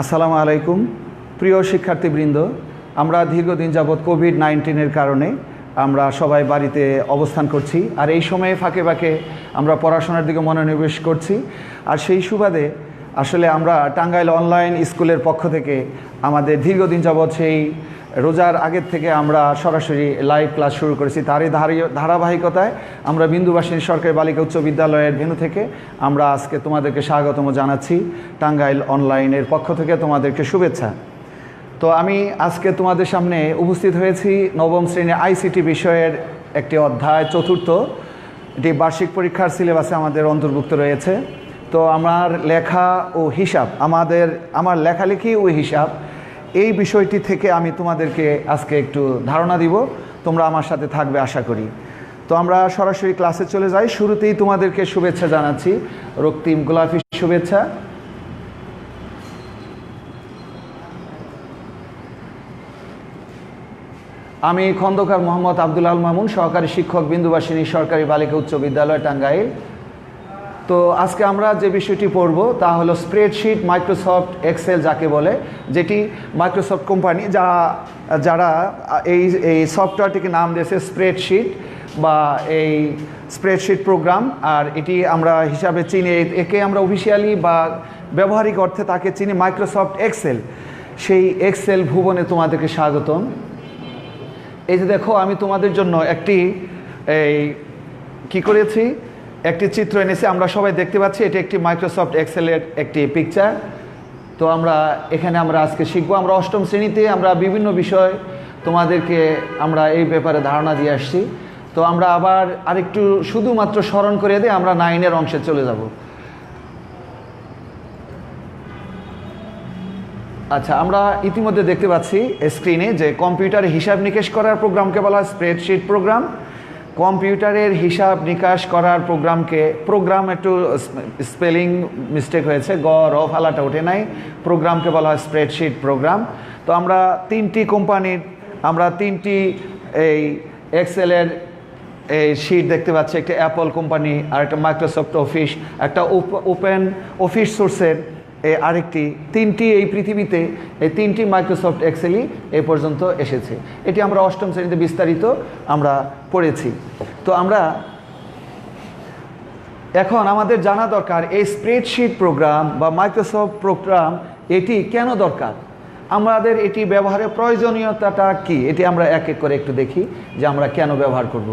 আসসালামু আলাইকুম প্রিয় শিক্ষার্থীবৃন্দ, আমরা দীর্ঘদিন যাবৎ কোভিড-19 কারণে আমরা সবাই বাড়িতে অবস্থান করছি। আর এই সময়ে ফাঁকে ফাঁকে আমরা পড়াশোনার দিকে মনোনিবেশ করছি। আর সেই সুবাদে আসলে আমরা টাঙ্গাইল অনলাইন স্কুলের পক্ষ থেকে আমাদের দীর্ঘদিন যাবৎ সেই রোজার আগের থেকে আমরা সরাসরি লাইভ ক্লাস শুরু করেছি। তারই ধারাবাহিকতায় আমরা বিন্দুবাসিনী সরকারি বালিকা উচ্চ বিদ্যালয়ের ভেন্যু থেকে আমরা আজকে তোমাদেরকে স্বাগতম জানাচ্ছি। টাঙ্গাইল অনলাইনের পক্ষ থেকে তোমাদেরকে শুভেচ্ছা। তো আমি আজকে তোমাদের সামনে উপস্থিত হয়েছি নবম শ্রেণীর আইসিটি বিষয়ের একটি অধ্যায় চতুর্থ, এটি বার্ষিক পরীক্ষার সিলেবাসে আমাদের অন্তর্ভুক্ত রয়েছে। তো আমার লেখা ও হিসাব, আমার লেখালেখি ও হিসাব এই বিষয়টি থেকে আমি তোমাদেরকে আজকে একটু ধারণা দিব। তোমরা আমার সাথে থাকবে আশা করি। তো আমরা সরাসরি ক্লাসে চলে যাই। শুরুতেই তোমাদেরকে শুভেচ্ছা জানাচ্ছি, রক্তিম গোলাপি শুভেচ্ছা। আমি খন্দকার মোহাম্মদ আব্দুল আল মামুন, সহকারী শিক্ষক বিন্দুবাসিনী সরকারি বালিকা উচ্চ বিদ্যালয় টাঙ্গাইল। তো আজকে আমরা যে বিষয়টি পড়ব তা হলো স্প্রেডশিট, মাইক্রোসফট এক্সেল যাকে বলে, যেটি মাইক্রোসফট কোম্পানি যারা এই সফটওয়্যারটিকে নাম দিয়েছে স্প্রেডশিট বা এই স্প্রেডশিট প্রোগ্রাম। আর এটি আমরা হিসাবে চিনি, একে আমরা অফিসিয়ালি বা ব্যবহারিক অর্থে তাকে চিনি মাইক্রোসফট এক্সেল। সেই এক্সেল ভুবনে তোমাদেরকে স্বাগতম। এই যে দেখো, আমি তোমাদের জন্য একটি একটি চিত্র এনেছি, আমরা সবাই দেখতে পাচ্ছি। এটি একটি মাইক্রোসফট এক্সেলের একটি পিকচার। তো এখানে আমরা আজকে শিখবো। আমরা অষ্টম শ্রেণীতে আমরা বিভিন্ন বিষয় তোমাদেরকে আমরা এই ব্যাপারে ধারণা দিয়ে আসছি। তো আমরা আবার আরেকটু শুধুমাত্র স্মরণ করে দিয়ে আমরা 9-এর অংশে চলে যাব। আচ্ছা, আমরা ইতিমধ্যে দেখতে পাচ্ছি স্ক্রিনে যে কম্পিউটারে হিসাব নিকাশ করার প্রোগ্রামকে বলা হয় স্প্রেডশিট প্রোগ্রাম। কম্পিউটারের হিসাব নিকাশ করার প্রোগ্রাম একটু স্পেলিং মিস্টেক হয়েছে, গ র ফালাটা ওঠে নাই, প্রোগ্রামকে বলা হয় স্প্রেডশিট প্রোগ্রাম। তো আমরা তিনটি এই এক্সেলের এই শিট দেখতে পাচ্ছি। একটা অ্যাপল কোম্পানি, আর একটা মাইক্রোসফট অফিস, একটা ওপেন অফিস সোর্সের আরেকটি। এই পৃথিবীতে এই তিনটি মাইক্রোসফট এক্সেলই এ পর্যন্ত এসেছে। এটি আমরা অষ্টম শ্রেণীতে বিস্তারিত আমরা পড়েছি। তো এখন আমাদের জানা দরকার এই স্প্রেডশিট প্রোগ্রাম বা মাইক্রোসফট প্রোগ্রাম এটি কেন দরকার, আমাদের এটি ব্যবহারের প্রয়োজনীয়তাটা কি, এটি আমরা এক এক করে একটু দেখি যে আমরা কেন ব্যবহার করব।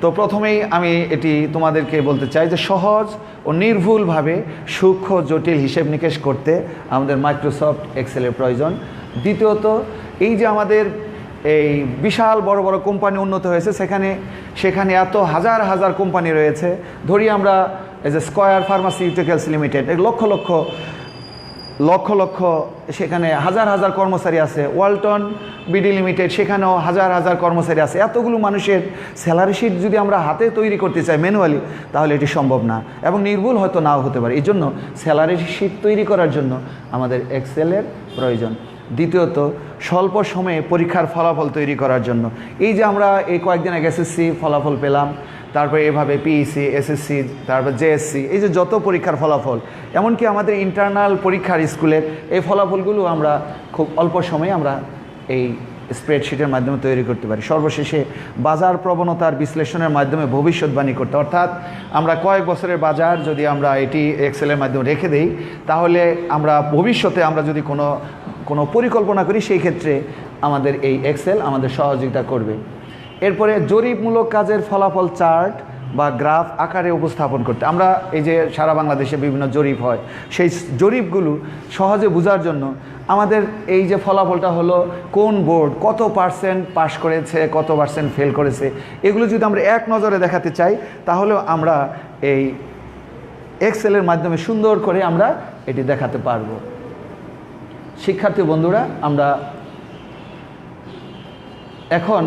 তো প্রথমেই আমি এটি তোমাদেরকে বলতে চাই যে সহজ ও নির্ভুলভাবে সূক্ষ্ম জটিল হিসেব নিকেশ করতে আমাদের মাইক্রোসফট এক্সেলের প্রয়োজন। দ্বিতীয়ত, এই যে আমাদের এই বিশাল বড় বড় কোম্পানি উন্নত হয়েছে, সেখানে এত হাজার হাজার কোম্পানি রয়েছে। ধরি আমরা এই যে square pharmaceuticals limited, lakh lakh সেখানে হাজার হাজার কর্মচারী আছে। ওয়ালটন বিডি লিমিটেড, সেখানেও হাজার হাজার কর্মচারী আছে। এতগুলো মানুষের স্যালারি শিট যদি আমরা হাতে তৈরি করতে চাই ম্যানুয়ালি, তাহলে এটি সম্ভব না এবং নির্ভুল হয়তো নাও হতে পারে। এই জন্য স্যালারি শিট তৈরি করার জন্য আমাদের এক্সেলের প্রয়োজন। দ্বিতীয়ত, স্বল্প সময়ে পরীক্ষার ফলাফল তৈরি করার জন্য। এই যে আমরা এই কয়েকদিন আগে এসএসসি ফলাফল পেলাম, তারপরে এভাবে পিইসি, এসএসসি, তারপর জেএসসি, এই যে যত পরীক্ষার ফলাফল, এমনকি আমাদের ইন্টারনাল পরীক্ষার স্কুলের এই ফলাফলগুলো আমরা খুব অল্প সময়ে আমরা এই স্প্রেডশিটের মাধ্যমে তৈরি করতে পারি। সর্বশেষে বাজার প্রবণতার বিশ্লেষণের মাধ্যমে ভবিষ্যৎবাণী করতে, অর্থাৎ আমরা কয়েক বছরের বাজার যদি আমরা এটি এক্সেলের মাধ্যমে রেখে দেই, তাহলে আমরা ভবিষ্যতে আমরা যদি কোনো পরিকল্পনা করি, সেই ক্ষেত্রে আমাদের এই এক্সেল আমাদের সহযোগিতা করবে। এরপরে জরিপমূলক কাজের ফলাফল চার্ট বা গ্রাফ আকারে উপস্থাপন করতে। আমরা এই যে সারা বাংলাদেশে বিভিন্ন জরিপ হয়, সেই জরিপগুলো সহজে বোঝার জন্য আমাদের এই যে ফলাফলটা হলো কোন বোর্ড কত পার্সেন্ট পাস করেছে, কত পার্সেন্ট ফেল করেছে, এগুলো যদি আমরা এক নজরে দেখাতে চাই, তাহলে আমরা এই এক্সেলের মাধ্যমে সুন্দর করে আমরা এটি দেখাতে পারবো। শিক্ষার্থী বন্ধুরা, আমরা এখন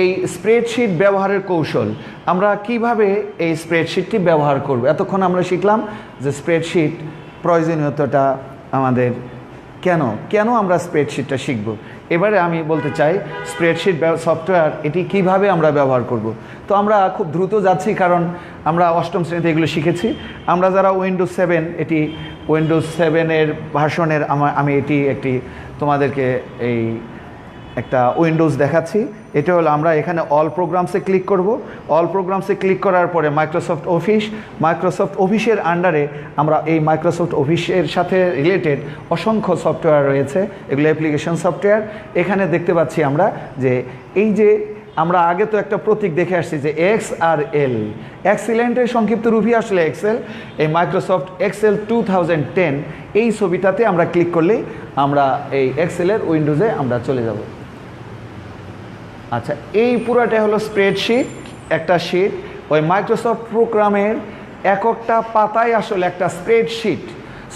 এই স্প্রেডশিট ব্যবহারের কৌশল, আমরা কিভাবে এই স্প্রেডশিটটি ব্যবহার করব। এতক্ষণ আমরা শিখলাম যে স্প্রেডশিট প্রয়োজনীয়তাটা আমাদের কেন আমরা স্প্রেডশিটটা শিখব। এবারে আমি বলতে চাই স্প্রেডশিট সফটওয়্যার এটি কিভাবে আমরা ব্যবহার করব। তো আমরা খুব দ্রুত যাচ্ছি, কারণ আমরা অষ্টম শ্রেণীতে এগুলো শিখেছি। আমরা যারা উইন্ডোজ 7 এটি উইন্ডোজ 7-এর ভার্সনের আমি এটি একটি তোমাদেরকে এই একটা উইন্ডোজ দেখাচ্ছি। এটা হলো আমরা এখানে অল প্রোগ্রামসে ক্লিক করব। অল প্রোগ্রামসে ক্লিক করার পরে মাইক্রোসফট অফিসের আন্ডারে আমরা এই মাইক্রোসফট অফিসের সাথে রিলেটেড অসংখ্য সফটওয়্যার রয়েছে, এগুলো অ্যাপ্লিকেশন সফটওয়্যার। এখানে দেখতে পাচ্ছি আমরা যে এই যে আমরা আগে তো একটা প্রতীক দেখে আসছি যে XRL, এক্সিলেন্টের সংক্ষিপ্ত রূপই আসলে এক্সেল। এই মাইক্রোসফট এক্সেল 2010 এই ছবিটাতে আমরা ক্লিক করলেই আমরা এই এক্সেলের উইন্ডোজে আমরা চলে যাব। আচ্ছা, এই পুরোটা হলো স্প্রেডশিট, একটা শিট। ওই মাইক্রোসফট প্রোগ্রামের একটা পাতায় আসলে একটা স্প্রেডশিট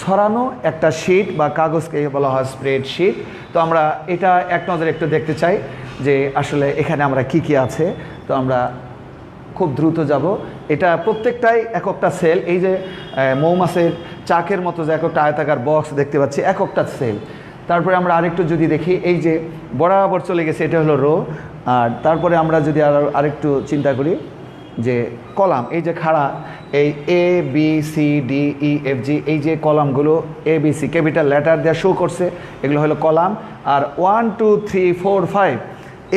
ছড়ানো একটা শিট বা কাগজকে বলা হয় স্প্রেডশিট। তো আমরা এটা এক নজরে একটু দেখতে চাই যে আসলে এখানে আমরা কি কি আছে। তো আমরা খুব দ্রুত যাব। এটা প্রত্যেকটাই একটা সেল। এই যে মৌমাছির চাকের মতো যে একটা আয়তাকার বক্স দেখতে পাচ্ছি, একটা সেল। তারপরে আমরা আরেকটু যদি দেখি, এই যে বরাবর চলে গেছে, এটা হলো রো। আর তারপরে আমরা যদি আরেকটু চিন্তা করি যে কলাম, এই যে খাড়া এই ABCDEFG এই যে কলামগুলো ABC ক্যাপিটাল লেটার দিয়ে শো করছে, এগুলো হলো কলাম। আর 1 2 3 4 5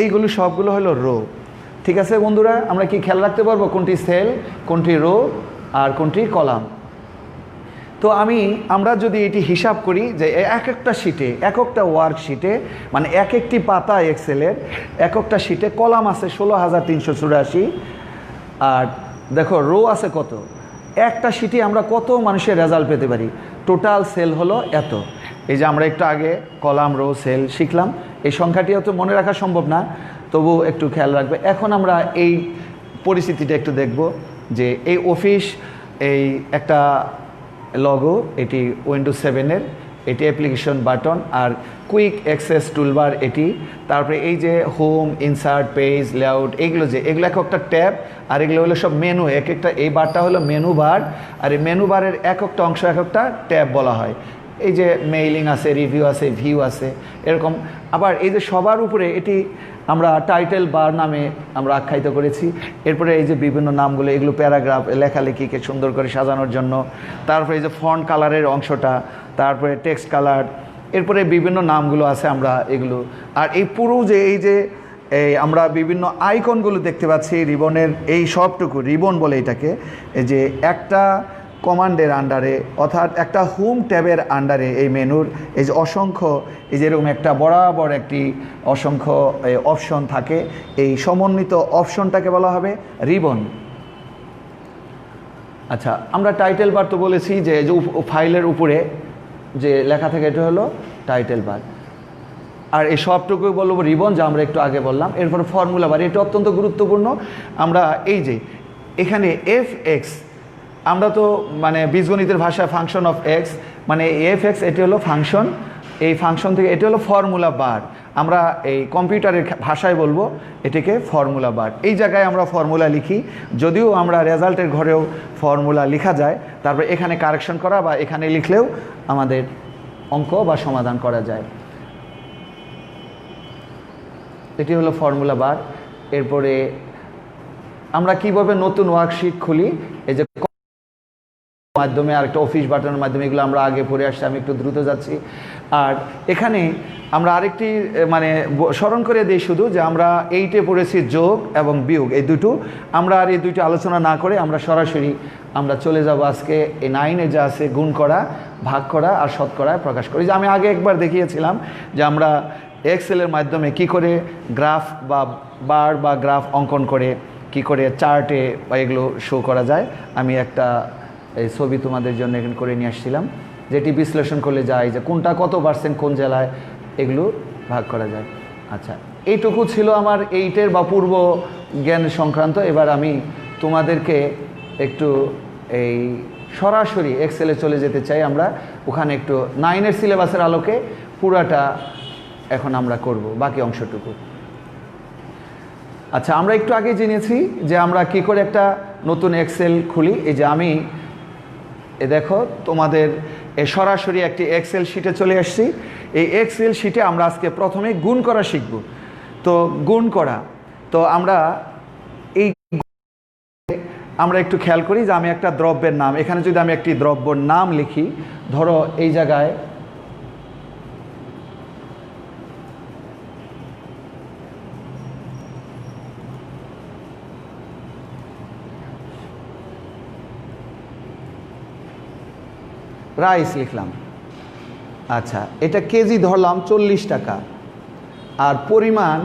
এইগুলো সবগুলো হলো রো। ঠিক আছে বন্ধুরা, আমরা কি খেয়াল রাখতে পারবো কোনটি সেল, কোনটি রো আর কোনটি কলাম? তো আমরা যদি এটি হিসাব করি যে একটা শিটে, একটা ওয়ার্কশিটে, মানে একটি পাতা এক্সেলের একটা শিটে কলাম আছে 16,384। আর দেখো রো আছে কত, একটা শিটে আমরা কত মানুষের রেজাল্ট পেতে পারি। টোটাল সেল হলো এত। এই যে আমরা একটু আগে কলাম রো সেল শিখলাম, এই সংখ্যাটিও তো মনে রাখা সম্ভব না, তবু একটু খেয়াল রাখবে। এখন আমরা এই পরিস্থিতিটা একটু দেখব যে এই অফিস, এই একটা লগো, এটি উইন্ডোজ 7-এর, এটি অ্যাপ্লিকেশন বাটন আর কুইক অ্যাক্সেস টুলবার এটি। তারপরে এই যে হোম, ইনসার্ট, পেজ, লেআউট, এগুলো একটা ট্যাব। আর এগুলো হলো সব মেনু। একটা এই বারটা হলো মেনু বার, আর এই মেনু বারের একটা অংশ একটা ট্যাব বলা হয়। এই যে মেইলিং আছে, রিভিউ আছে, ভিউ আছে, এরকম। আবার এই যে সবার উপরে এটি আমরা টাইটেল বার নামে আমরা আখ্যায়িত করেছি। এরপরে এই যে বিভিন্ন নামগুলো, এগুলো প্যারাগ্রাফ লেখালেখিকে সুন্দর করে সাজানোর জন্য। তারপরে এই যে ফন্ট কালারের অংশটা, তারপরে টেক্সট কালার, এরপরে বিভিন্ন নামগুলো আছে আমরা এগুলো। আর এই পুরো যে এই আমরা বিভিন্ন আইকনগুলো দেখতে পাচ্ছি রিবনের, এই সবটুকু রিবন বলে এটাকে। এই যে একটা কমান্ডের আন্ডারে, অর্থাৎ একটা হোম ট্যাবের আন্ডারে এই মেনুর এই যে অসংখ্য, এই যেরকম একটা বরাবর একটি অসংখ্য অপশন থাকে, এই সমন্বিত অপশনটাকে বলা হবে রিবন। আচ্ছা, আমরা টাইটেল বার তো বলেছি যে ফাইলের উপরে যে লেখা থাকে এটা হলো টাইটেল বার। আর এই সবটুকু বলবো রিবন, যা আমরা একটু আগে বললাম। এরপর ফর্মুলা বার, এটা অত্যন্ত গুরুত্বপূর্ণ। আমরা এই যে এখানে FX, আমরা তো মানে বীজগণিতের ভাষায় ফাংশন অফ এক্স, মানে FX এটি হলো ফাংশন। এই ফাংশন থেকে এটি হলো ফর্মুলা বার। আমরা এই কম্পিউটারের ভাষায় বলবো এটিকে ফর্মুলা বার। এই জায়গায় আমরা ফর্মুলা লিখি, যদিও আমরা রেজাল্টের ঘরেও ফর্মুলা লেখা যায়। তারপর এখানে কারেকশন করা বা এখানে লিখলেও আমাদের অঙ্ক বা সমাধান করা যায়। এটি হলো ফর্মুলা বার। এরপরে আমরা কিভাবে নতুন ওয়ার্কশিট খুলি, এই যে মাধ্যমে আর একটা অফিস বাটনের মাধ্যমে, এগুলো আমরা আগে পড়ে আসছি, আমি একটু দ্রুত যাচ্ছি। আর এখানে আমরা আরেকটি মানে স্মরণ করে দিই শুধু যে আমরা 8-এ পড়েছি যোগ এবং বিয়োগ, এই দুটো। আমরা আর এই দুটো আলোচনা না করে আমরা সরাসরি আমরা চলে যাব আজকে এই 9-এ যা আছে গুণ করা, ভাগ করা আর শতকরায় প্রকাশ করি। যে আমি আগে একবার দেখিয়েছিলাম যে আমরা এক্সেলের মাধ্যমে কি করে গ্রাফ বা বার বা গ্রাফ অঙ্কন করে কি করে চার্টে বা এগুলো শো করা যায়। আমি একটা এই ছবি তোমাদের জন্য এখানে করে নিয়ে আসছিলাম, যেটি বিশ্লেষণ করলে যায় যে কোনটা কত পার্সেন্ট কোন জেলায়, এগুলো ভাগ করা যায়। আচ্ছা, এইটুকু ছিল আমার 8-এর বা পূর্ব জ্ঞান সংক্রান্ত। এবার আমি তোমাদেরকে একটু এই সরাসরি এক্সেলে চলে যেতে চাই। আমরা ওখানে একটু 9-এর সিলেবাসের আলোকে পুরাটা এখন আমরা করব, বাকি অংশটুকু। আচ্ছা, আমরা একটু আগে জেনেছি যে আমরা কি করে একটা নতুন এক্সেল খুলি। এই যে আমি দেখো তোমাদের সরাসরি একটি এক্সেল শিটে চলে আসছি। এই এক্সেল শিটে আমরা আজকে প্রথমে গুণ করা শিখব। তো গুণ করা, তো আমরা এই আমরা একটু খেয়াল করি যে আমি একটা দ্রব্যের নাম, এখানে যদি আমি একটি দ্রব্যর নাম লিখি, ধরো এই জায়গায় রাইস লিখলাম। আচ্ছা, এটা কেজি ধরলাম 40 টাকা, আর পরিমাণ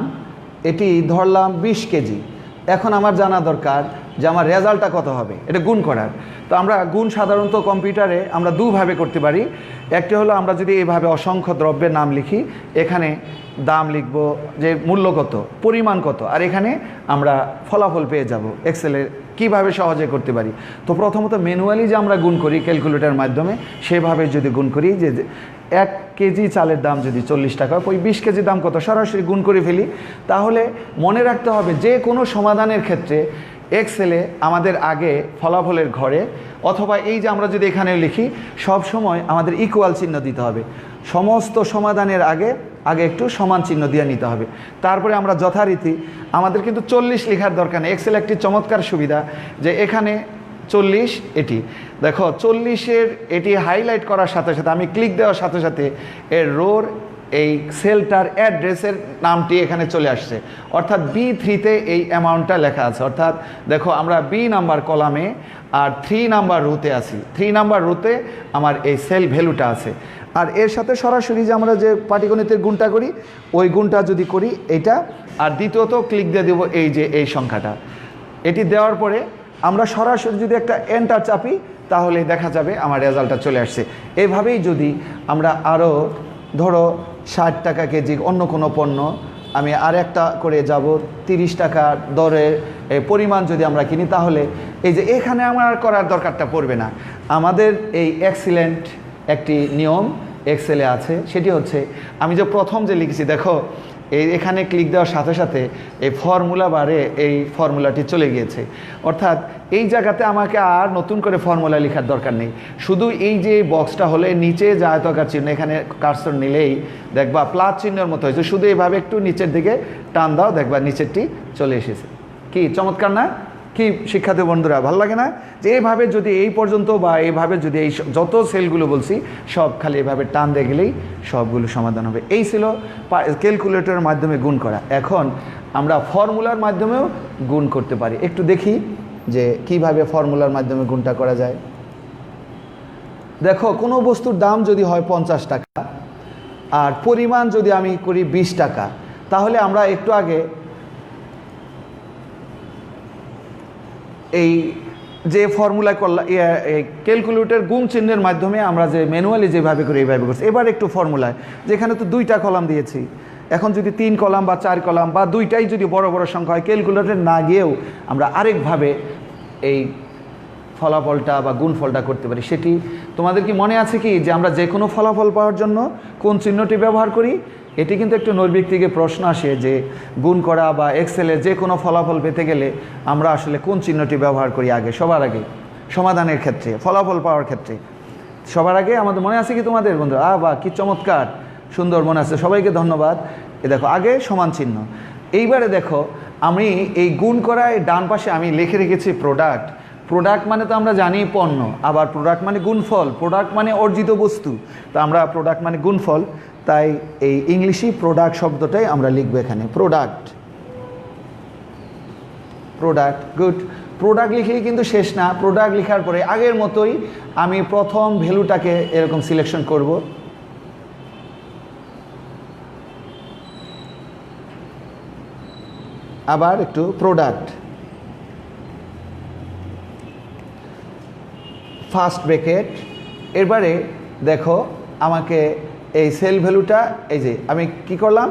এটি ধরলাম 20 কেজি। এখন আমার জানা দরকার যে আমার রেজাল্টটা কত হবে, এটা গুণ করার। তো আমরা গুণ সাধারণত কম্পিউটারে আমরা দুভাবে করতে পারি। একটি হলো আমরা যদি এইভাবে অসংখ্য দ্রব্যের নাম লিখি, এখানে দাম লিখব যে মূল্য কত, পরিমাণ কত, আর এখানে আমরা ফলাফল পেয়ে যাব। এক্সেলে কীভাবে সহজে করতে পারি, তো প্রথমত ম্যানুয়ালি যে আমরা গুণ করি ক্যালকুলেটরের মাধ্যমে, সেভাবে যদি গুণ করি যে 1 কেজি চালের দাম যদি 40 টাকা, ওই 20 কেজি দাম কত সরাসরি গুণ করে ফেলি। তাহলে মনে রাখতে হবে যে কোনো সমাধানের ক্ষেত্রে এক্সেলে আমাদের আগে ফলাফলের ঘরে, অথবা এই যে আমরা যদি এখানে লিখি, সব সময় আমাদের ইকুয়াল চিহ্ন দিতে হবে। সমস্ত সমাধানের আগে একটু সমান চিহ্ন দিয়ে নিতে হবে। তারপরে আমরা যথারীতি, আমাদের কিন্তু 40 লেখার দরকার নেই। এক্সেল একটি চমৎকার সুবিধা যে এখানে 40, এটি দেখো 40-এর এটি হাইলাইট করার সাথে সাথে, আমি ক্লিক দেওয়ার সাথে সাথে এর রোর এই সেলটার অ্যাড্রেসের নামটি এখানে চলে আসছে, অর্থাৎ B3-তে এই অ্যামাউন্টটা লেখা আছে। অর্থাৎ দেখো আমরা B নাম্বার কলামে আর 3 নাম্বার রোতে আছি, 3 নাম্বার রোতে আমার এই সেল ভ্যালুটা আছে। আর এর সাথে সরাসরি যে আমরা যে পাটিগণিতের গুণটা করি, ওই গুণটা যদি করি এইটা, আর দ্বিতীয়ত ক্লিক দিয়ে দেবো এই যে এই সংখ্যাটা। এটি দেওয়ার পরে আমরা সরাসরি যদি একটা এন্টার চাপি, তাহলে দেখা যাবে আমার রেজাল্টটা চলে আসছে। এভাবেই যদি আমরা আরও ধরো 60 টাকা কেজি অন্য কোনো পণ্য, আমি আর একটা করে যাব 30 টাকা দরে পরিমাণ যদি আমরা কিনি, তাহলে এই যে এখানে আমার করার দরকারটা পড়বে না। আমাদের এই এক্সিলেন্ট একটি নিয়ম এক্সেলে আছে, সেটি হচ্ছে আমি যে প্রথম যে লিখেছি, দেখো এখানে ক্লিক দেওয়ার সাথে সাথে এই ফর্মুলা বারে এই ফর্মুলাটি চলে গিয়েছে। অর্থাৎ এই জায়গাতে আমাকে আর নতুন করে ফর্মুলা লেখার দরকার নেই। শুধু এই যে বক্সটা হলে নিচে যে আয়তাকার চিহ্ন, এখানে কার্সর নিলেই দেখবা প্লাস চিহ্নের মতো হয়েছে। শুধু এইভাবে একটু নিচের দিকে টান দাও, দেখবা নিচেরটি চলে এসেছে। কি চমৎকার না? কি শিক্ষার্থী বন্ধুরা, ভালো লাগে না? যে এইভাবে যদি এই পর্যন্ত বা এইভাবে যদি এই যত সেলগুলো বলছি সব খালি এভাবে টান দিয়ে গেলেই সবগুলো সমাধান হবে। এই ছিল ক্যালকুলেটরের মাধ্যমে গুণ করা। এখন আমরা ফর্মুলার মাধ্যমেও গুণ করতে পারি। একটু দেখি যে কিভাবে ফর্মুলার মাধ্যমে গুণটা করা যায়। দেখো কোনো বস্তুর দাম যদি হয় 50 টাকা আর পরিমাণ যদি আমি করি 20 টাকা, তাহলে আমরা একটু আগে এই যে ফর্মুলা করলাম, ক্যালকুলেটর গুণ চিহ্নের মাধ্যমে আমরা যে ম্যানুয়ালি যেভাবে করি এইভাবে করছি। এবার একটু ফর্মুলায়, যেখানে তো 2টা কলাম দিয়েছি, এখন যদি 3 কলাম বা 4 কলাম বা 2টাই যদি বড় বড় সংখ্যা হয়, ক্যালকুলেটর না গিয়েও আমরা আরেকভাবে এই ফলাফলটা বা গুণফলটা করতে পারি। সেটি তোমাদের কি মনে আছে কি যে আমরা যে কোনো ফলাফল পাওয়ার জন্য কোন চিহ্নটি ব্যবহার করি? এটি কিন্তু একটু নৈর্ব্যক্তিকে প্রশ্ন আসে যে গুণ করা বা এক্সেলে যে কোনো ফলাফল পেতে গেলে আমরা আসলে কোন চিহ্নটি ব্যবহার করি আগে, সবার আগে সমাধানের ক্ষেত্রে, ফলাফল পাওয়ার ক্ষেত্রে সবার আগে আমাদের মনে আছে কি তোমাদের বন্ধু? বা কি চমৎকার, সুন্দর মনে আছে, সবাইকে ধন্যবাদ। এ দেখো আগে সমান চিহ্ন। এইবারে দেখো আমি এই গুণ করায় ডান পাশে আমি লিখে রেখেছি প্রোডাক্ট। প্রোডাক্ট মানে তো আমরা জানি পণ্য, আবার প্রোডাক্ট মানে গুণফল, প্রোডাক্ট মানে অর্জিত বস্তু। তো আমরা প্রোডাক্ট মানে গুণফল, তাই এই ইংলিশই প্রোডাক্ট শব্দটাই আমরা লিখবো এখানে, প্রোডাক্ট। Product, good. প্রোডাক্ট লিখলেই কিন্তু শেষ না, প্রোডাক্ট লেখার পরে আগের মতোই আমি প্রথম ভ্যালুটাকে এরকম সিলেকশন করব। আবার একটু প্রোডাক্ট, ফার্স্ট ব্র্যাকেট। এবারে দেখো আমাকে এই সেল ভ্যালুটা, এই যে আমি কি করলাম,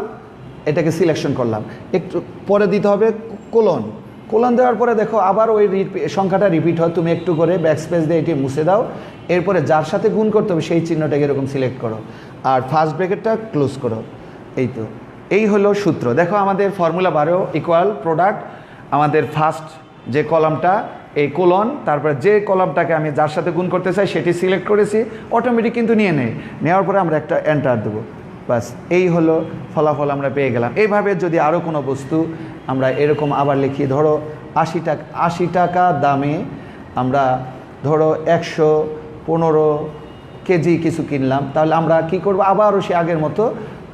এটাকে সিলেকশন করলাম। একটু পরে দিতে হবে কোলন। কোলন দেওয়ার পরে দেখো আবার ওই সংখ্যাটা রিপিট হয়, তুমি একটু করে ব্যাকস্পেস দিয়ে এটি মুছে দাও। এরপরে যার সাথে গুণ করতে হবে সেই চিহ্নটাকে এরকম সিলেক্ট করো, আর ফার্স্ট ব্র্যাকেটটা ক্লোজ করো। এই তো, এই হলো সূত্র। দেখো আমাদের ফর্মুলা 12 ইকুয়াল প্রোডাক্ট, আমাদের ফার্স্ট যে কলামটা এই কোলন, তারপরে যে কলামটাকে আমি যার সাথে গুণ করতে চাই সেটি সিলেক্ট করেছি, অটোমেটিক কিন্তু নিয়ে নেওয়ার পরে আমরা একটা এন্টার দেবো, বাস এই হলো ফলাফল আমরা পেয়ে গেলাম। এইভাবে যদি আরও কোনো বস্তু আমরা এরকম আবার লিখি, ধরো 80 টাকা দামে আমরা ধরো 115 কেজি কিছু কিনলাম, তাহলে আমরা কি করব, আবারও সে আগের মতো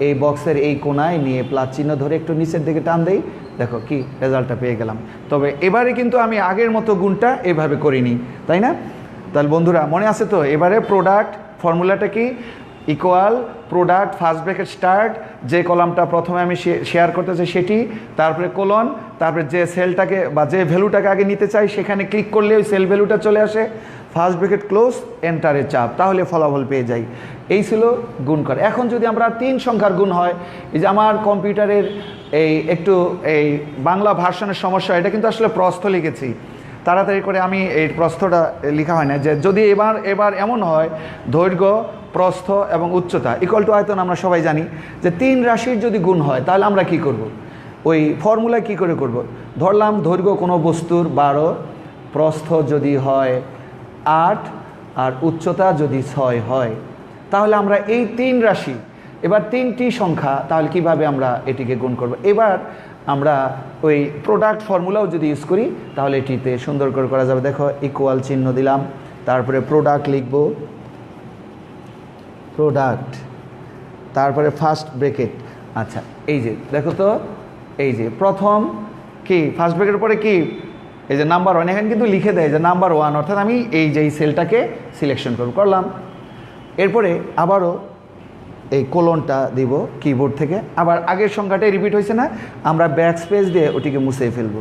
এই বক্সের এই কোনায় নিয়ে প্লাস চিহ্ন ধরে একটু নিচের দিকে টান দেই, দেখো কি রেজাল্টটা পেয়ে গেলাম। তবে এবারে কিন্তু আমি আগের মতো গুণটা এভাবে করিনি, তাই না? তাহলে বন্ধুরা মনে আছে তো? এবারে প্রোডাক্ট ফর্মুলাটা কি, equal product first bracket start, যে কলামটা প্রথমে আমি শেয়ার করতে চাই সেটি, তারপরে কোলন, তারপরে যে সেলটাকে বা যে ভ্যালুটাকে আগে নিতে চাই সেখানে ক্লিক করলে ওই সেল ভ্যালুটা চলে আসে, ফার্স্ট ব্র্যাকেট ক্লোজ, এন্টারে চাপ, তাহলে ফলাফল পেয়ে যাই। এই ছিল গুণ করা। এখন যদি আমরা 3 সংখ্যার গুণ হয়, এই যে আমার কম্পিউটারের একটু বাংলা ভার্সনের সমস্যা, এটা কিন্তু আসলে প্রস্থ লিখেছি তাড়াতাড়ি করে, আমি এই প্রস্থটা লেখা হয় না, যে যদি এবার এমন হয় দৈর্ঘ্য, প্রস্থ এবং উচ্চতা ইকুয়াল টু আয়তন, আমরা সবাই জানি যে 3 রাশির যদি গুণ হয় তাহলে আমরা কি করব, ওই ফর্মুলা কি করে করব। ধরলাম দৈর্ঘ্য কোনো বস্তুর 12, প্রস্থ যদি হয় 8 আর উচ্চতা যদি 6 হয়, তাহলে আমরা এই 3 রাশি, এবার 3টি সংখ্যা, তাহলে কিভাবে আমরা এটিকে গুণ করব। এবার আমরা ওই প্রোডাক্ট ফর্মুলাও যদি ইউজ করি তাহলে এটিতে সুন্দর করে করা যাবে। দেখো ইকুয়াল চিহ্ন দিলাম, তারপরে প্রোডাক্ট লিখব, প্রোডাক্ট, তারপরে ফার্স্ট ব্র্যাকেট। আচ্ছা এই যে দেখো তো, এই যে প্রথম কি ফার্স্ট ব্র্যাকেটের পরে কি, এই যে নাম্বার 1, এখানে কিন্তু লিখে দেয় যে নাম্বার 1, অর্থাৎ আমি এই সেলটাকে সিলেকশন করলাম। এরপরে আবারও এই কোলনটা দিব কিবোর্ড থেকে, আবার আগের সংখ্যাটাই রিপিট হয়েছে না, আমরা ব্যাক স্পেস দিয়ে ওটিকে মুছে ফেলব।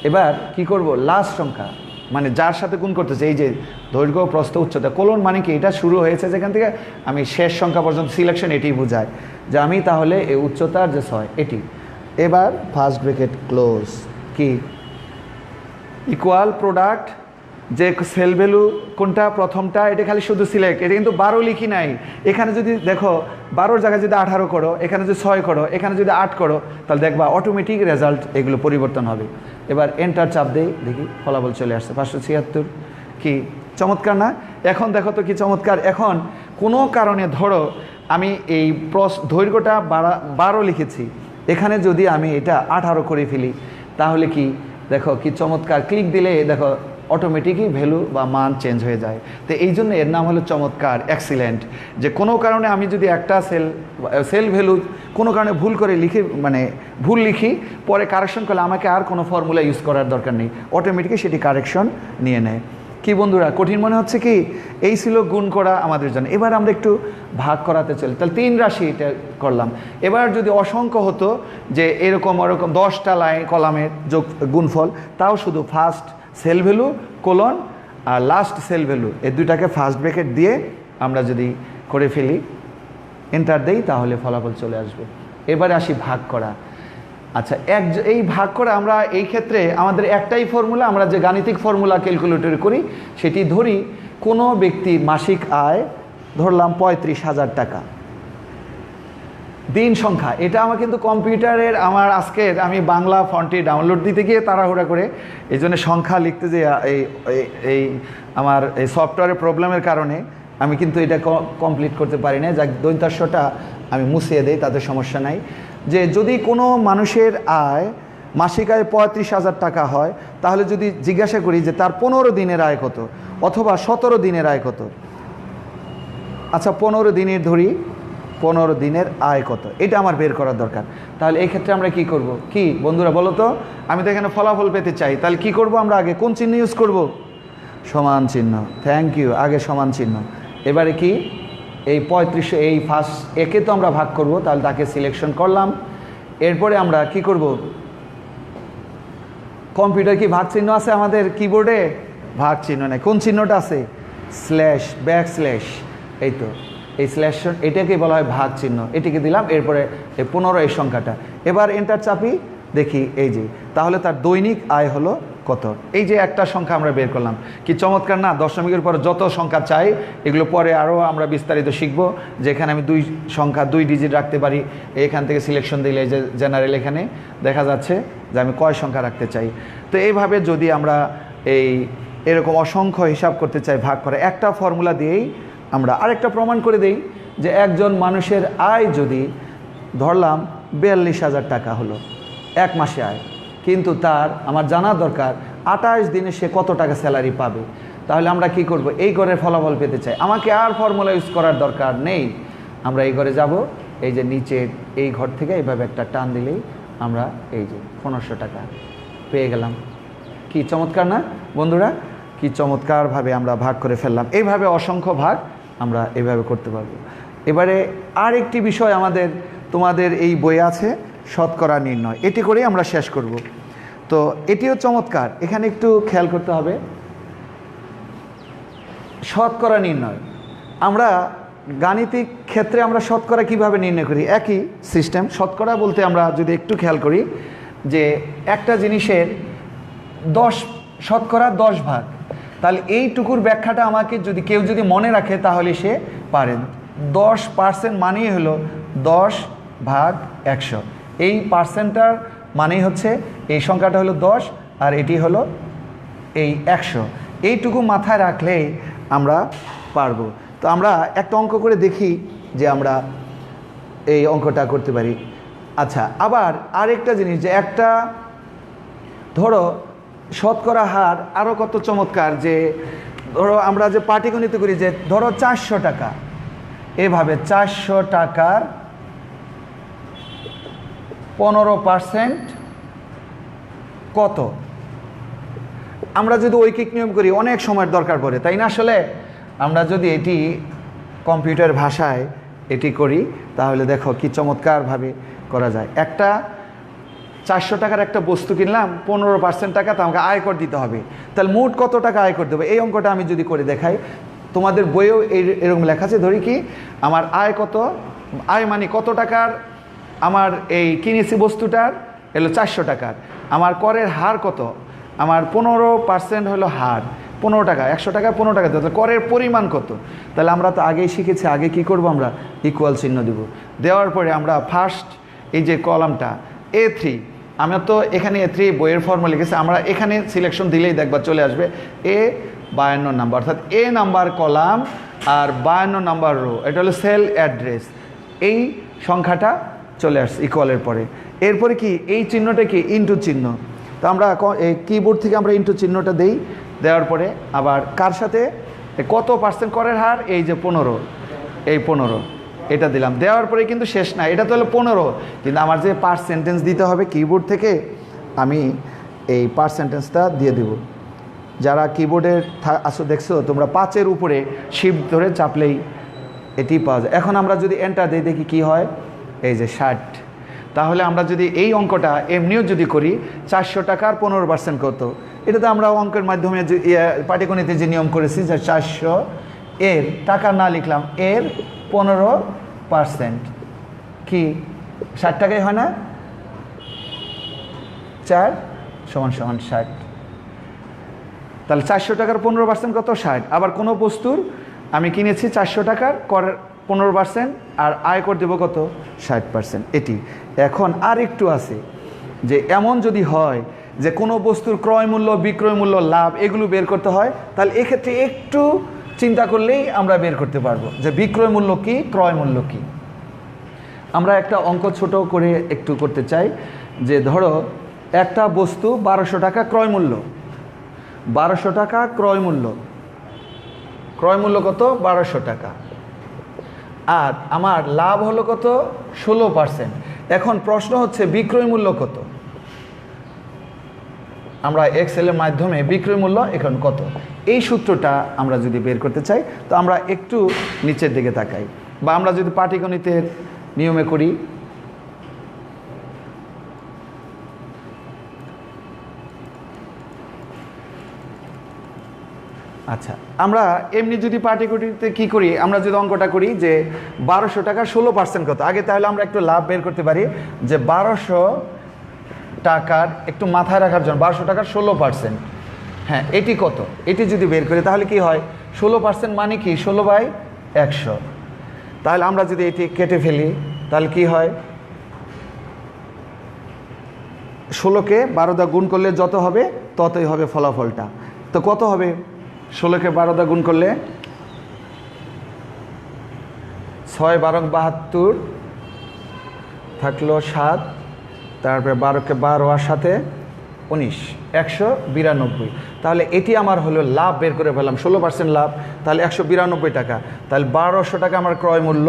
এবার কি করব, লাস্ট সংখ্যা মানে যার সাথে গুণ করতেছে, এই যে দৈর্ঘ্য, প্রস্থ, উচ্চতা, কোলন মানে কি, এটা শুরু হয়েছে যেখান থেকে আমি শেষ সংখ্যা পর্যন্ত সিলেকশন, এটি বোঝায় যে আমি তাহলে এই উচ্চতার যে 6 এটি। এবার ফার্স্ট ব্র্যাকেট ক্লোজ, কি ইকুয়াল প্রোডাক্ট, যে সেল ভ্যালু কোনটা প্রথমটা, এটা খালি শুধু সিলেক্ট, এটা কিন্তু 12 লিখি নাই। এখানে যদি দেখো 12-র জায়গায় যদি 18 করো, এখানে যদি 6 করো, এখানে যদি 8 করো, তাহলে দেখবা অটোমেটিক রেজাল্ট এগুলো পরিবর্তন হবে। এবার এন্টার চাপ দেই, দেখি ফলাফল চলে আসছে 576। কি চমৎকার না? এখন দেখো তো কি চমৎকার। এখন কোনো কারণে ধরো আমি এই দৈর্ঘ্যটা 12 লিখেছি, এখানে যদি আমি এটা 18 করে ফেলি, তাহলে কি দেখো কি চমৎকার, ক্লিক দিলে দেখো অটোমেটিকই ভ্যালু বা মান চেঞ্জ হয়ে যায়। তো এই জন্য এর নাম হলো চমৎকার, এক্সিলেন্ট। যে কোনো কারণে আমি যদি একটা সেল ভ্যালু কোনো কারণে ভুল করে ভুল লিখি, পরে কারেকশন করলে আমাকে আর কোনো ফর্মুলা ইউজ করার দরকার নেই, অটোমেটিকই সেটি কারেকশন নিয়ে নেয়। কি বন্ধুরা কঠিন মনে হচ্ছে কি? এই ছিল গুণ করা আমাদের জন্য। এবার আমরা একটু ভাগ করাতে চলি, তাহলে 3 রাশি এটা করলাম। এবার যদি অসংখ্য হতো, যে এরকম ওরকম 10টা লাইন কলামের গুণফল, তাও শুধু ফার্স্ট সেল ভ্যালু কোলন আর লাস্ট সেল ভ্যালু, এই দুটাকে ফার্স্ট ব্র্যাকেট দিয়ে আমরা যদি করে ফেলি, এন্টার দেই, তাহলে ফলাফল চলে আসবে। এবারে আসি ভাগ করা। আচ্ছা এই ভাগ করা, আমরা এই ক্ষেত্রে আমাদের একটাই ফর্মুলা, আমরা যে গাণিতিক ফর্মুলা ক্যালকুলেটর করি সেটি ধরি। কোনো ব্যক্তির মাসিক আয় ধরলাম 35,000 টাকা, দিন সংখ্যা, এটা আমার কিন্তু কম্পিউটারের আমার আজকের আমি বাংলা ফন্টে ডাউনলোড দিতে গিয়ে তাড়াহুড়া করে, এই জন্য সংখ্যা লিখতে যে এই আমার এই সফটওয়্যারের প্রবলেমের কারণে আমি কিন্তু এটা কমপ্লিট করতে পারি না। যাক দৈন্তাস্যটা আমি মুছিয়ে দেই, তাদের সমস্যা নাই। যে যদি কোনো মানুষের আয় মাসিক আয় 35,000 টাকা হয়, তাহলে যদি জিজ্ঞাসা করি যে তার 15 দিনের আয় কত অথবা 17 দিনের আয় কত, আচ্ছা 15 দিনের ধরি, 15 দিনের আয় কত, এটা আমার বের করার দরকার। তাহলে এই ক্ষেত্রে আমরা কি করব? কি বন্ধুরা বলো তো? আমি তো এখানে ফলাফল পেতে চাই, তাহলে কি করব? আমরা আগে কোন চিহ্ন ইউজ করব? সমান চিহ্ন। থ্যাংক ইউ, আগে সমান চিহ্ন। এবারে কি এই 35, এই ফার্স্ট একে তো আমরা ভাগ করব, তাহলে তাকে সিলেকশন করলাম। এরপরে আমরা কি করব? কম্পিউটার কি ভাগ চিহ্ন আছে আমাদের কিবোর্ডে? ভাগ চিহ্ন নেই, কোন চিহ্নটা আছে? স্ল্যাশ, ব্যাক স্ল্যাশ, এই তো এই স্ল্যাশ, এটাকে বলা হয় ভাগ চিহ্ন, এটিকে দিলাম। এরপরে এই 15 এই সংখ্যাটা, এবার এন্টার চাপি, দেখি এই যে, তাহলে তার দৈনিক আয় হলো কত। এই যে একটা সংখ্যা আমরা বের করলাম, কি চমৎকার না? দশমিকের পর যত সংখ্যা চাই এগুলো পরে আরও আমরা বিস্তারিত শিখব, যেখানে আমি 2 সংখ্যা 2 ডিজিট রাখতে পারি। এখান থেকে সিলেকশন দিলে যে জেনারেল এখানে দেখা যাচ্ছে যে আমি কয় সংখ্যা রাখতে চাই। তো এইভাবে যদি আমরা এরকম অসংখ্য হিসাব করতে চাই ভাগ করে, একটা ফর্মুলা দিয়েই আমরা আরেকটা প্রমাণ করে দেই যে একজন মানুষের আয় যদি ধরলাম 42,000 টাকা হলো, এক মাসে আয়, কিন্তু তার আমার জানা দরকার 28 দিনে সে কত টাকা স্যালারি পাবে। তাহলে আমরা কি করব, এই ঘরের ফলাফল পেতে চাই, আমাকে আর ফর্মুলা ইউজ করার দরকার নেই। আমরা এই ঘরে যাব, এই যে নিচের এই ঘর থেকে এইভাবে একটা টান দিলেই আমরা এই যে 1500 টাকা পেয়ে গেলাম। কি চমৎকার না বন্ধুরা, কি চমৎকারভাবে আমরা ভাগ করে ফেললাম। এইভাবে অসংখ্য ভাগ আমরা এইভাবে করতে পারবো। এবারে আর একটি বিষয় আমাদের তোমাদের এই বই আছে, শতকরা নির্ণয়, এটি করেই আমরা শেষ করব। তো এটিও চমৎকার, এখানে একটু খেয়াল করতে হবে। শতকরা নির্ণয়, আমরা গাণিতিক ক্ষেত্রে আমরা শতকরা কিভাবে নির্ণয় করি, একই সিস্টেম। শতকরা বলতে আমরা যদি একটু খেয়াল করি যে একটা জিনিসের 10 ভাগ, তাহলে এইটুকুর ব্যাখ্যাটা আমাকে যদি কেউ যদি মনে রাখে তাহলে সে পারেন। 10% মানেই হলো 10 ভাগ 100। এই পার্সেন্টটার মানেই হচ্ছে এই সংখ্যাটা হলো 10 আর এটি হলো এই 100। এইটুকু মাথায় রাখলেই আমরা পারবো। তো আমরা একটা অঙ্ক করে দেখি যে আমরা এই অঙ্কটা করতে পারি। আচ্ছা, আবার আরেকটা জিনিস, যে একটা ধরো শতকরা হার আরও কত চমৎকার, যে ধরো আমরা যে পাটিগণিত করি, যে ধরো 400 টাকা, এভাবে 400 টাকার 15% কত। আমরা যদি ঐকিক নিয়ম করি অনেক সময়ের দরকার পড়ে, তাই না? আসলে আমরা যদি এটি কম্পিউটার ভাষায় এটি করি তাহলে দেখো কি চমৎকারভাবে করা যায়। একটা 400 টাকার একটা বস্তু কিনলাম, 15% টাকা তো আমাকে আয়কর দিতে হবে, তাহলে মোট কত টাকা আয়কর দেবো, এই অঙ্কটা আমি যদি করে দেখাই, তোমাদের বইয়েও এরকম লেখা আছে। ধরি কি আমার আয় কত, আয় মানে কত টাকার আমার এই কিনেছি বস্তুটার এলো 400 টাকার, আমার করের হার কত, আমার 15% হলো হার 15 টাকা, 100 টাকায় 15 টাকা দিতে, করের পরিমাণ কত। তাহলে আমরা তো আগেই শিখেছি, আগে কি করব, আমরা ইকুয়াল চিহ্ন দেব। দেওয়ার পরে আমরা ফার্স্ট এই যে কলামটা A3, আমরা তো এখানে A3 বইয়ের ফর্মুলা লিখেছি, আমরা এখানে সিলেকশন দিলেই দেখবা চলে আসবে A 52 নাম্বার, অর্থাৎ A নাম্বার কলাম আর 52 নাম্বার রো, এটা হলো সেল অ্যাড্রেস। এই সংখ্যাটা চলে আসছে ইকুয়ালের পরে। এরপরে কি এই চিহ্নটা কি ইনটু চিহ্ন, তো আমরা এই কিবোর্ড থেকে আমরা ইনটু চিহ্নটা দেই। দেওয়ার পরে আবার কার সাথে কত পার্সেন্ট করের হার, এই যে 15, এই 15 এটা দিলাম। দেওয়ার পরে কিন্তু শেষ না, এটা তো হলো 15, কিন্তু আমার যে পার্সেন্টেজ দিতে হবে কিবোর্ড থেকে, আমি এই পার্সেন্টেজটা দিয়ে দেব। যারা কিবোর্ডের আসো দেখছো তোমরা 5-এর উপরে শিফট ধরে চাপলেই এটি পাওয়া যায়। এখন আমরা যদি এন্টার দিই দেখি কি হয়, এই যে 60। তাহলে আমরা যদি এই অঙ্কটা এমনিও যদি করি 400 টাকার 15% কত, এটা তো আমরা অঙ্কের মাধ্যমে পাটিগণিতে যে নিয়ম করেছি, যে 400 এর টাকা না লিখলাম, এর 15% কি 60 টাকাই হয় না, 4 = 60। তাহলে 400 টাকার 15% কত, 60। আবার কোনো বস্তুর আমি কিনেছি 400 টাকার, করের 15% আর আয়কর দেবো কত, 60%। এটি এখন আর একটু আছে, যে এমন যদি হয় যে কোনো বস্তুর ক্রয় মূল্য, বিক্রয় মূল্য, লাভ এগুলো বের করতে হয়, তাহলে এক্ষেত্রে একটু চিন্তা করলেই আমরা বের করতে পারবো যে বিক্রয় মূল্য কি, ক্রয় মূল্য কি। আমরা একটা অঙ্ক ছোট করে একটু করতে চাই, যে ধরো একটা বস্তু 1200 টাকা ক্রয় মূল্য, 1200 টাকা ক্রয় মূল্য, ক্রয় মূল্য কত, 1200 টাকা, আর আমার লাভ হলো কত, 16%। এখন প্রশ্ন হচ্ছে বিক্রয় মূল্য কত, আমরা এক্সেলের মাধ্যমে বিক্রয় মূল্য এখন কত, এই সূত্রটা আমরা যদি বের করতে চাই, তো আমরা একটু নিচের দিকে তাকাই, বা আমরা যদি পাটিগণিতের নিয়মে করি। আচ্ছা, আমরা এমনি যদি পাটিগণিতে কি করি, আমরা যদি অঙ্কটা করি যে 1200 টাকা 16% কত, আগে তাহলে আমরা একটু লাভ বের করতে পারি, যে 1200 টাকার একটু মাথায় রাখার জন্য 1200 টাকার 16%, হ্যাঁ এটি কত, এটি যদি বের করি তাহলে কি হয়, 16% মানে কি 16/100। তাহলে আমরা যদি এটি কেটে ফেলি তাহলে কি হয়, 16কে 12 দ্বারা গুণ করলে যত হবে ততই হবে ফলাফলটা। তো কত হবে, 16কে 12 দ্বারা গুণ করলে 6 12 72 থাকলো 7, তারপরে 12কে 12 আর সাথে 19 192। তাহলে এটি আমার হলো লাভ বের করে ফেলাম, 16% লাভ, তাহলে 192 টাকা। তাহলে 1200 টাকা আমার ক্রয় মূল্য,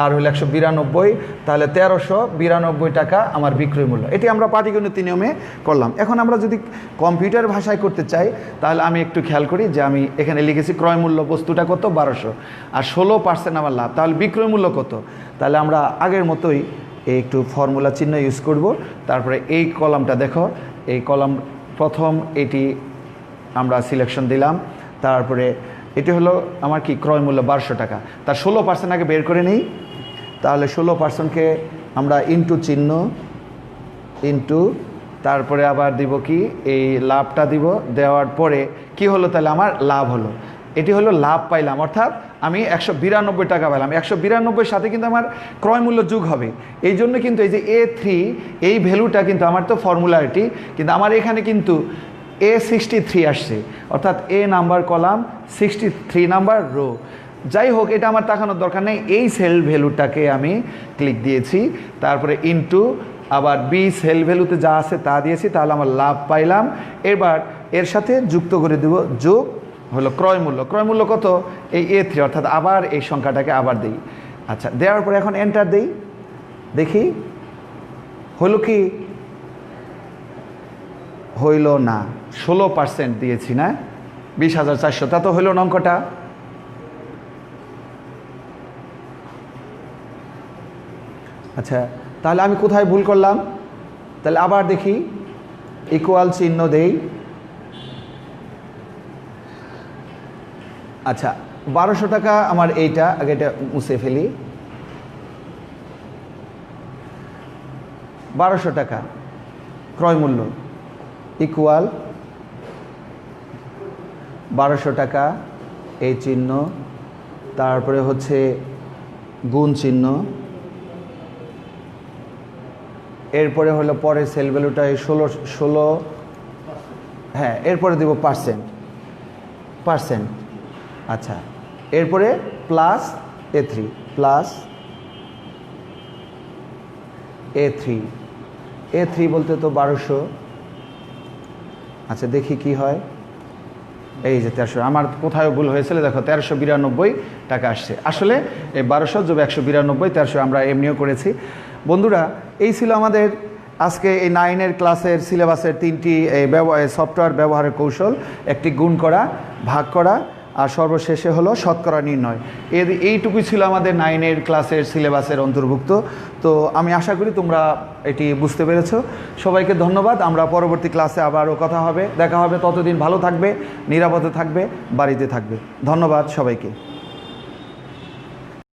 আর হলো 192, তাহলে 1392 টাকা আমার বিক্রয় মূল্য। এটি আমরা পাটিগণিত নিয়মে করলাম। এখন আমরা যদি কম্পিউটার ভাষায় করতে চাই, তাহলে আমি একটু খেয়াল করি যে আমি এখানে লিখেছি ক্রয় মূল্য বস্তুটা কত 1200, আর 16% আমার লাভ, তাহলে বিক্রয় মূল্য কত। তাহলে আমরা আগের মতোই একটু ফর্মুলা চিহ্ন ইউজ করব। তারপরে এই কলামটা দেখো, এই কলাম প্রথম এটি আমরা সিলেকশন দিলাম। তারপরে এটি হলো আমার কি ক্রয় মূল্য 1200 টাকা, তার 16% আগে বের করে নিই। তাহলে 16%কে আমরা ইনটু চিহ্ন, ইনটু, তারপরে আবার দিব কি এই লাভটা দিব, দেওয়ার পরে কি হলো, তাহলে আমার লাভ হলো। এটি হলো লাভ পাইলাম, অর্থাৎ আমি 192 টাকা পেলাম। 192 সাথে কিন্তু আমার ক্রয় মূল্য যোগ হবে। এই জন্য কিন্তু এই যে A3 এই ভ্যালুটা কিন্তু আমার তো ফর্মুলা এটি, কিন্তু আমার এখানে কিন্তু A63 আসছে, অর্থাৎ A number column 63 number rho. যাই হোক, এটা আমার তাকানোর দরকার নেই, এই সেল ভ্যালুটাকে আমি ক্লিক দিয়েছি, তারপরে ইনটু, আবার বি সেল ভ্যালুতে যা আছে তা দিয়েছি, তাহলে আমার লাভ পাইলাম। এবার এর সাথে যুক্ত করে দেব, যোগ হলো ক্রয় মূল্য। ক্রয় মূল্য কত, এই A3, অর্থাৎ আবার এই সংখ্যাটাকে আবার দিই। আচ্ছা, দেওয়ার পরে এখন এন্টার দিই, দেখি হলো কি, হইল না, 16% দিয়েছি না, 20,400, তা তো হইল না অঙ্কটা। আচ্ছা, তাহলে আমি কোথায় ভুল করলাম, তাহলে আবার দেখি, ইকুয়াল চিহ্ন দেই। আচ্ছা, 1200 টাকা আমার এইটা, আগে এটা মুছে ফেলি। 1200 টাকা ক্রয় মূল্য ইকুয়াল 1200 টাকা, এই চিহ্ন, তারপরে হচ্ছে গুণ চিহ্ন, এরপরে হলো পরের সেল ভ্যালুটা 16, হ্যাঁ, এরপরে দেব পার্সেন্ট। আচ্ছা, এরপরে প্লাস A3, প্লাস A3 বলতে তো 1200। আচ্ছা, দেখি কি হয়, এই যে 1300, আমার কোথায় ভুল হয়েছিল দেখো, 1392 টাকা আসছে। আসলে এই 1200 যোগ 192, 1300 আমরা এমনিও করেছি। বন্ধুরা, এই ছিল আমাদের আজকে এই 9-এর ক্লাসের সিলেবাসের 3টি সফটওয়্যার ব্যবহারের কৌশল, একটি গুণ করা, ভাগ করা, আর সর্বশেষে হলো শতকরা নির্ণয়। এইটুকুই ছিল আমাদের 9-এর ক্লাসের সিলেবাসের অন্তর্ভুক্ত। তো আমি আশা করি তোমরা এটি বুঝতে পেরেছো। সবাইকে ধন্যবাদ। আমরা পরবর্তী ক্লাসে আবারও দেখা হবে। ততদিন ভালো থাকবে, নিরাপদে থাকবে, বাড়িতে থাকবে। ধন্যবাদ সবাইকে।